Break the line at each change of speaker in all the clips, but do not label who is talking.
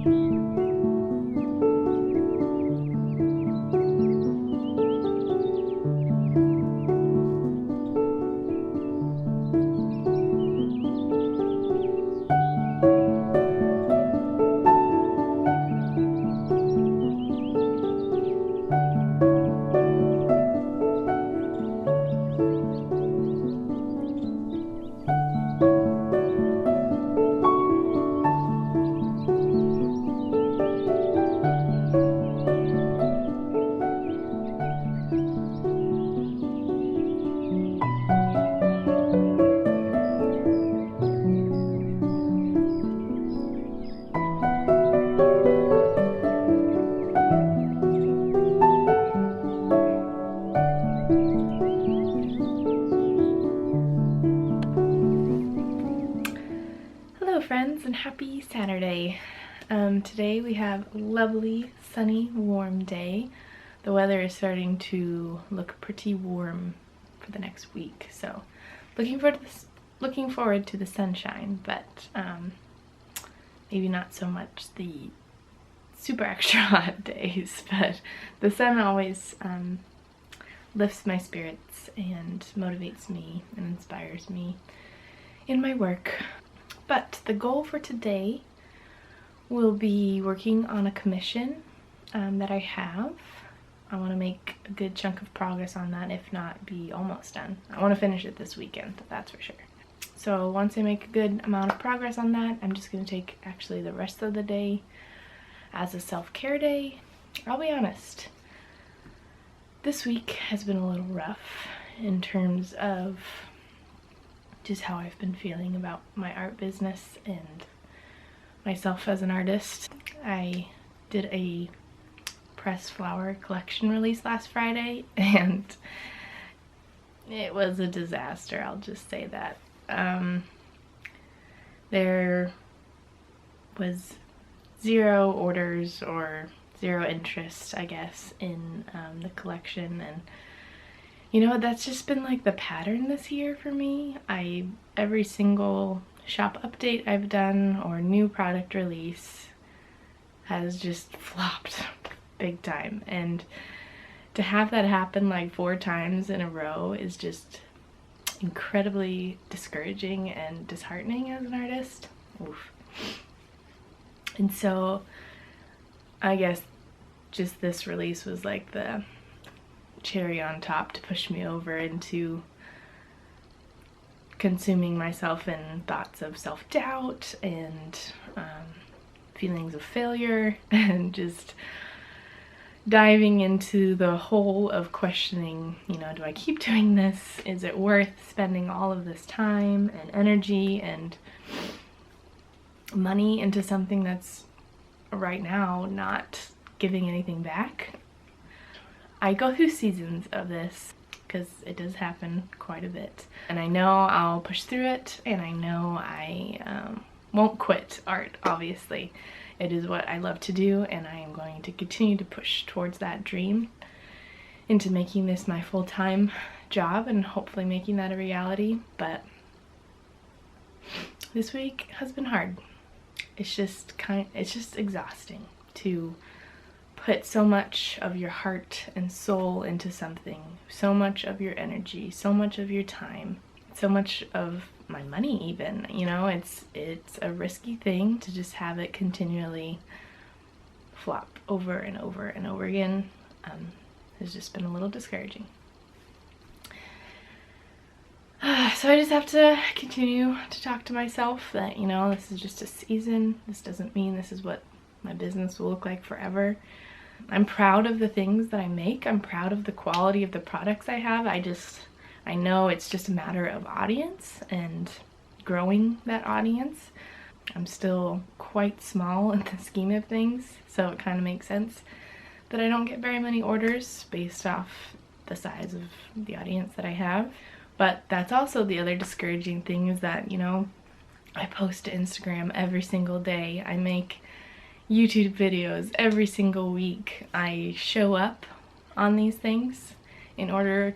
Hello friends and happy Saturday. Today we have a lovely, sunny, warm day. The weather is starting to look pretty warm for the next week, so looking forward to the sunshine, but maybe not so much the super extra hot days, but the sun always lifts my spirits and motivates me and inspires me in my work. But the goal for today will be working on a commission that I have. I want to make a good chunk of progress on that, if not be almost done. I want to finish it this weekend, that's for sure. So once I make a good amount of progress on that, I'm just going to take actually the rest of the day as a self-care day. I'll be honest, this week has been a little rough in terms of just how I've been feeling about my art business and myself as an artist. I did a pressed flower collection release last Friday and it was a disaster, I'll just say that. There was 0 orders or 0 interest, I guess, in the collection, and you know, that's just been like the pattern this year for me. Every single shop update I've done or new product release has just flopped big time, and to have that happen like 4 times in a row is just incredibly discouraging and disheartening as an artist. Oof. And so I guess just this release was like the cherry on top to push me over into consuming myself in thoughts of self-doubt and feelings of failure, and just diving into the hole of questioning, you know, do I keep doing this? Is it worth spending all of this time and energy and money into something that's right now not giving anything back? I go through seasons of this because it does happen quite a bit, and I know I'll push through it, and I know I won't quit art. Obviously, it is what I love to do, and I am going to continue to push towards that dream into making this my full-time job and hopefully making that a reality. But this week has been hard. It's just exhausting to put so much of your heart and soul into something, so much of your energy, so much of your time, so much of my money even, you know. It's a risky thing to just have it continually flop over and over and over again. It's just been a little discouraging. So I just have to continue to talk to myself that, you know, this is just a season. This doesn't mean this is what my business will look like forever. I'm proud of the things that I make. I'm proud of the quality of the products I have. I know it's just a matter of audience and growing that audience. I'm still quite small in the scheme of things, so it kind of makes sense that I don't get very many orders based off the size of the audience that I have. But that's also the other discouraging thing, is that, you know, I post to Instagram every single day. I make YouTube videos every single week. I show up on these things in order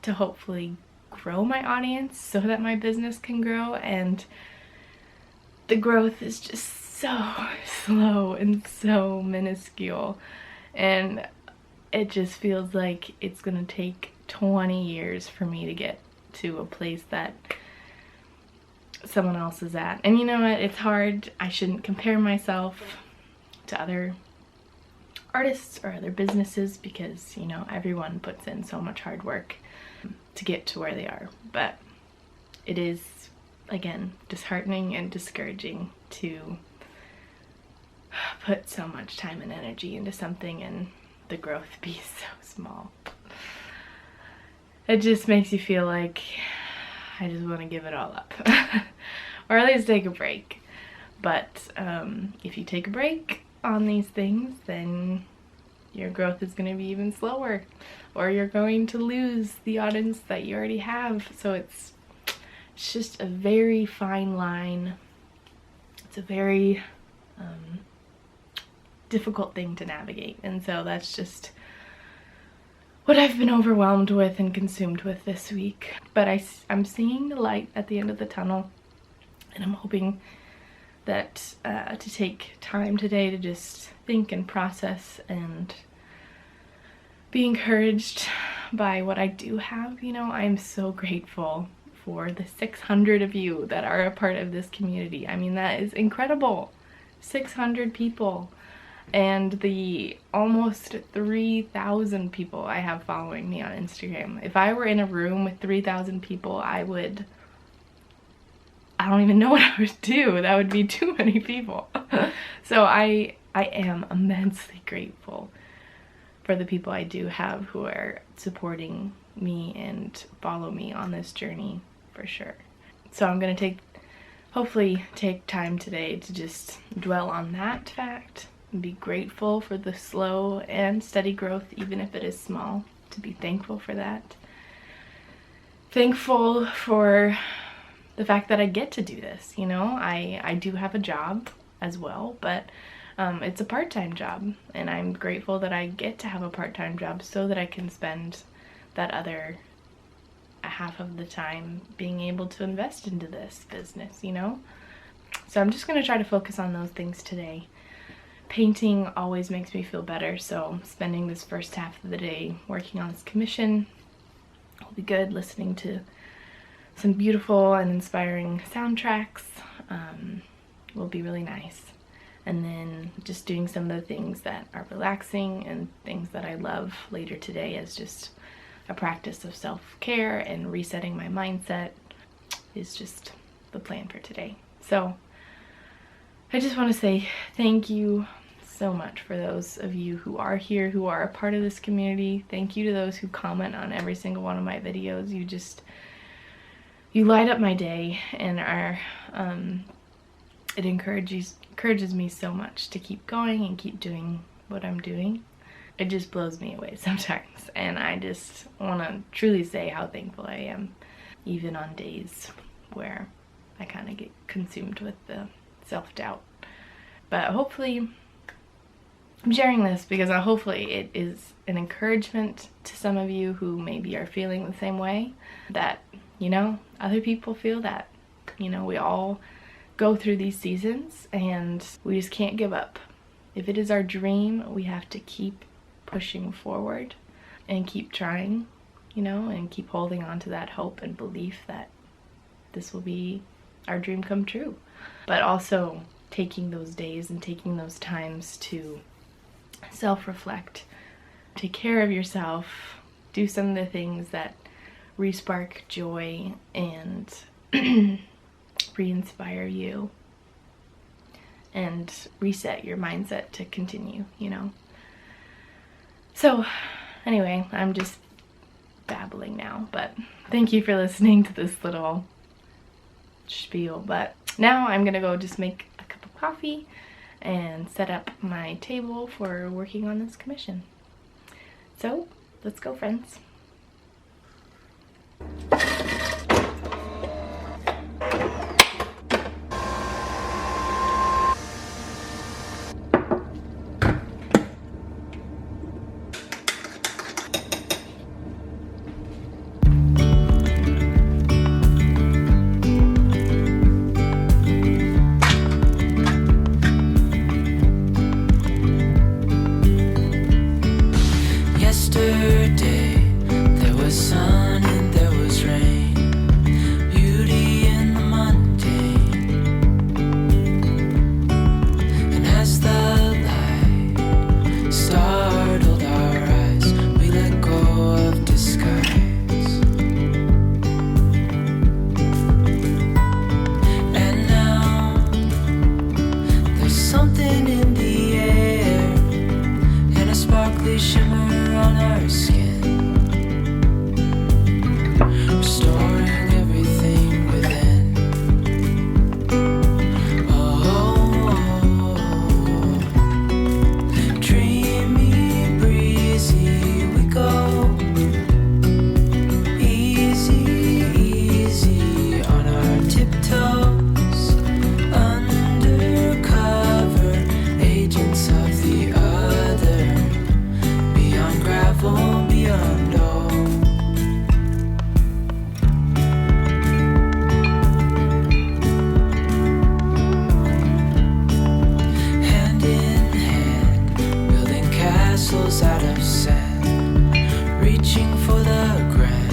to hopefully grow my audience so that my business can grow, and the growth is just so slow and so minuscule, and it just feels like it's gonna take 20 years for me to get to a place that someone else is at. And you know what, it's hard. I shouldn't compare myself to other artists or other businesses because, you know, everyone puts in so much hard work to get to where they are. But it is, again, disheartening and discouraging to put so much time and energy into something and the growth be so small. It just makes you feel like I just want to give it all up or at least take a break. But if you take a break on these things, then your growth is going to be even slower, or you're going to lose the audience that you already have. So it's just a very fine line. It's a very difficult thing to navigate, and so that's just what I've been overwhelmed with and consumed with this week. But I'm seeing the light at the end of the tunnel, and I'm hoping that to take time today to just think and process and be encouraged by what I do have. You know, I'm so grateful for the 600 of you that are a part of this community. I mean, that is incredible. 600 people. And the almost 3,000 people I have following me on Instagram. If I were in a room with 3,000 people, I don't even know what I would do. That would be too many people. So I am immensely grateful for the people I do have who are supporting me and follow me on this journey, for sure. So I'm gonna hopefully take time today to just dwell on that fact and be grateful for the slow and steady growth, even if it is small, to be thankful for that. Thankful for the fact that I get to do this, you know. I do have a job as well, but it's a part-time job, and I'm grateful that I get to have a part-time job so that I can spend that other half of the time being able to invest into this business, you know. So I'm just going to try to focus on those things today. Painting always makes me feel better, so spending this first half of the day working on this commission will be good. Listening to some beautiful and inspiring soundtracks will be really nice. And then just doing some of the things that are relaxing and things that I love later today as just a practice of self-care and resetting my mindset is just the plan for today. So I just want to say thank you so much for those of you who are here, who are a part of this community. Thank you to those who comment on every single one of my videos. You light up my day and are it encourages me so much to keep going and keep doing what I'm doing. It just blows me away sometimes, and I just want to truly say how thankful I am, even on days where I kind of get consumed with the self-doubt. But hopefully I'm sharing this because hopefully it is an encouragement to some of you who maybe are feeling the same way, that, you know, other people feel that. You know, we all go through these seasons and we just can't give up. If it is our dream, we have to keep pushing forward and keep trying, you know, and keep holding on to that hope and belief that this will be our dream come true. But also taking those days and taking those times to self-reflect, take care of yourself, do some of the things that re-spark joy and re-inspire you, and reset your mindset to continue, you know. So anyway, I'm just babbling now, but thank you for listening to this little spiel. But now I'm gonna go just make a cup of coffee and set up my table for working on this commission. So let's go, friends.
vessels out of sand, reaching for the grand.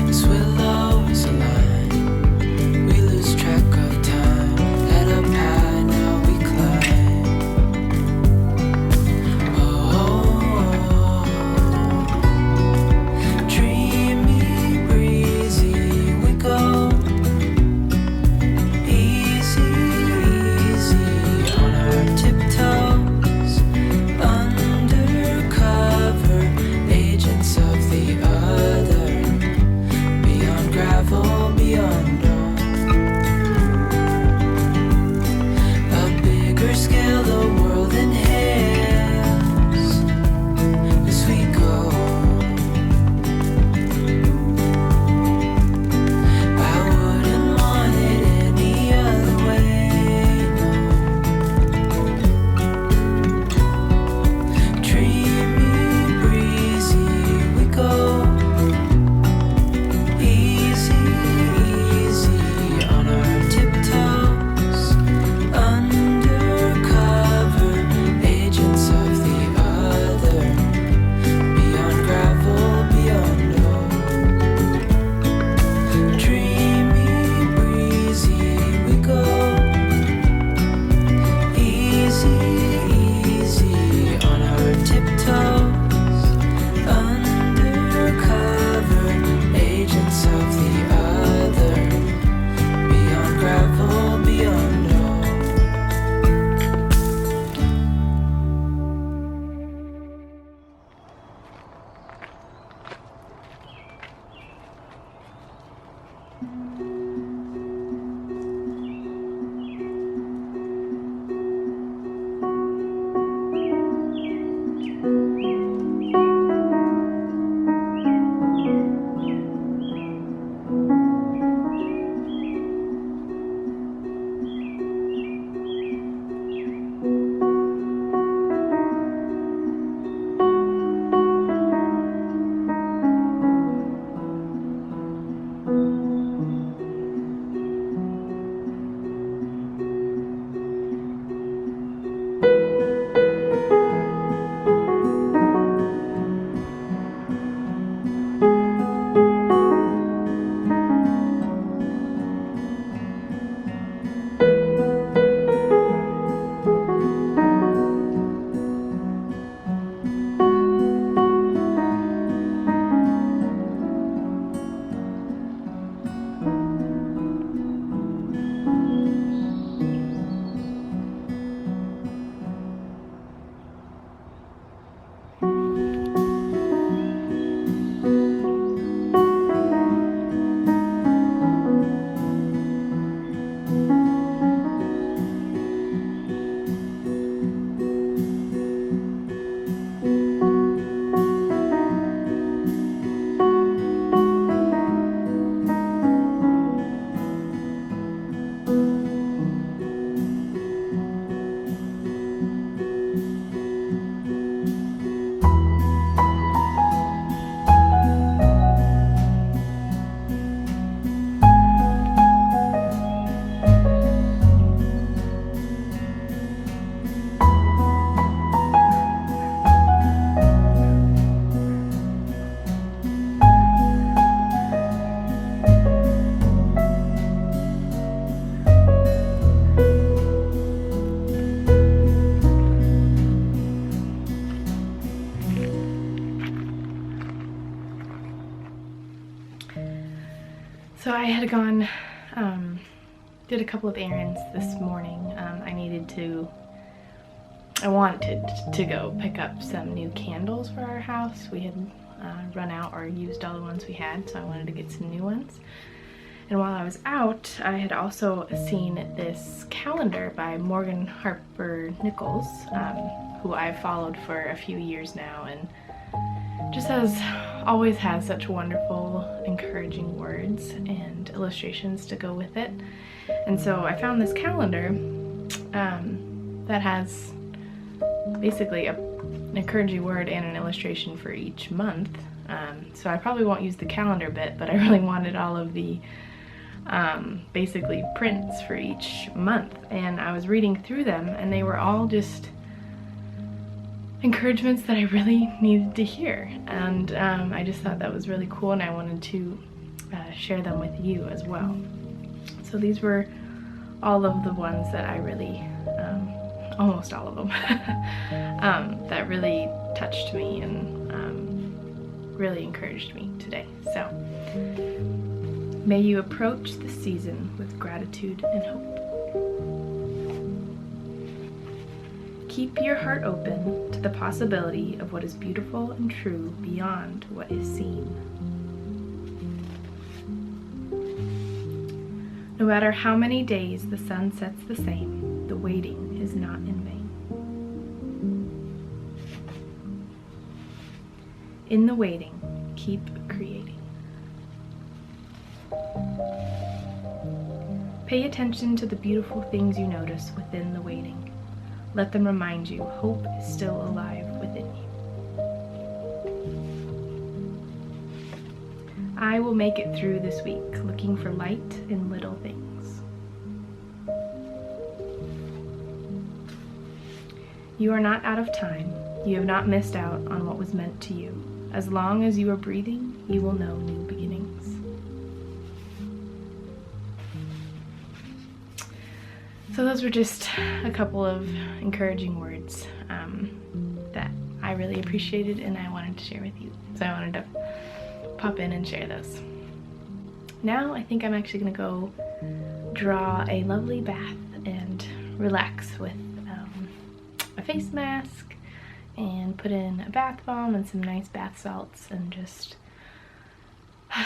As willows align, we lose track of time. Head up high, now we climb. Oh, dreamy, breezy, we go. Easy, easy on our tiptoes. Undercover agents of the other. Beyond gravel, beyond all. A bigger scale, the world inhales as we go. I wouldn't want it any other way, no. Dreamy, breezy, we go. Easy, easy on our tiptoes. Undercover agents of the other. Beyond gravel, beyond all. Dreamy, breezy, we go. Easy, easy on our tiptoes. Undercover agents of the other. Beyond gravel, beyond all.
So I had gone, did a couple of errands this morning. I wanted to go pick up some new candles for our house. We had run out or used all the ones we had, so I wanted to get some new ones. And while I was out, I had also seen this calendar by Morgan Harper Nichols, who I've followed for a few years now, and just always has such wonderful, encouraging words and illustrations to go with it. And so I found this calendar that has basically an encouraging word and an illustration for each month. So I probably won't use the calendar bit, but I really wanted all of the basically prints for each month, and I was reading through them and they were all just encouragements that I really needed to hear, and I just thought that was really cool, and I wanted to share them with you as well. So these were all of the ones that I really, almost all of them, that really touched me and really encouraged me today. So may you approach the season with gratitude and hope. Keep your heart open to the possibility of what is beautiful and true beyond what is seen. No matter how many days the sun sets the same, the waiting is not in vain. In the waiting, keep creating. Pay attention to the beautiful things you notice within the waiting. Let them remind you hope is still alive within you. I will make it through this week looking for light in little things. You are not out of time. You have not missed out on what was meant to you. As long as you are breathing, you will know new beginnings. So those were just a couple of encouraging words that I really appreciated and I wanted to share with you. So I wanted to pop in and share those. Now I think I'm actually gonna go draw a lovely bath and relax with a face mask and put in a bath bomb and some nice bath salts and just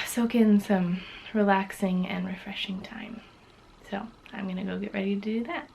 soak in some relaxing and refreshing time. So I'm gonna go get ready to do that.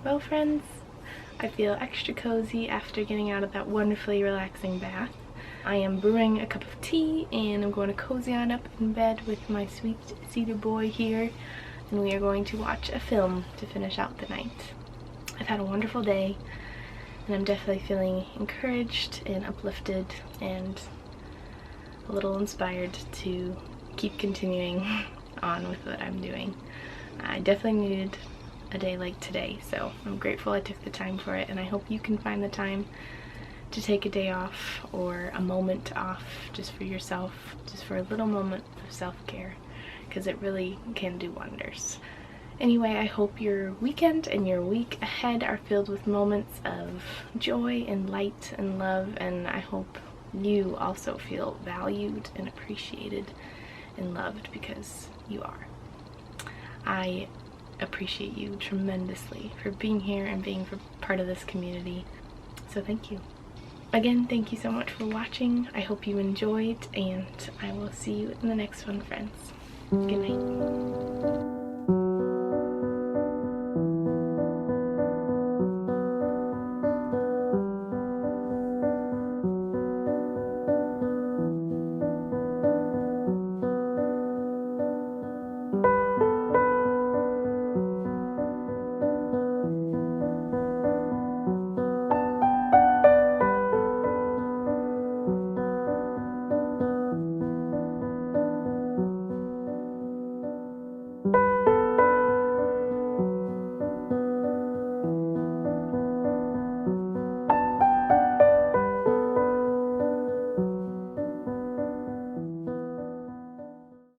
Well, friends, I feel extra cozy after getting out of that wonderfully relaxing bath. I am brewing a cup of tea and I'm going to cozy on up in bed with my sweet cedar boy here, and we are going to watch a film to finish out the night. I've had a wonderful day and I'm definitely feeling encouraged and uplifted and a little inspired to keep continuing on with what I'm doing. I definitely needed a day like today, so I'm grateful I took the time for it, and I hope you can find the time to take a day off or a moment off just for yourself, just for a little moment of self-care, because it really can do wonders. Anyway, I hope your weekend and your week ahead are filled with moments of joy and light and love, and I hope you also feel valued and appreciated and loved, because you are. I appreciate you tremendously for being here and being part of this community, so thank you. Again, thank you so much for watching. I hope you enjoyed, and I will see you in the next one, friends. Good night.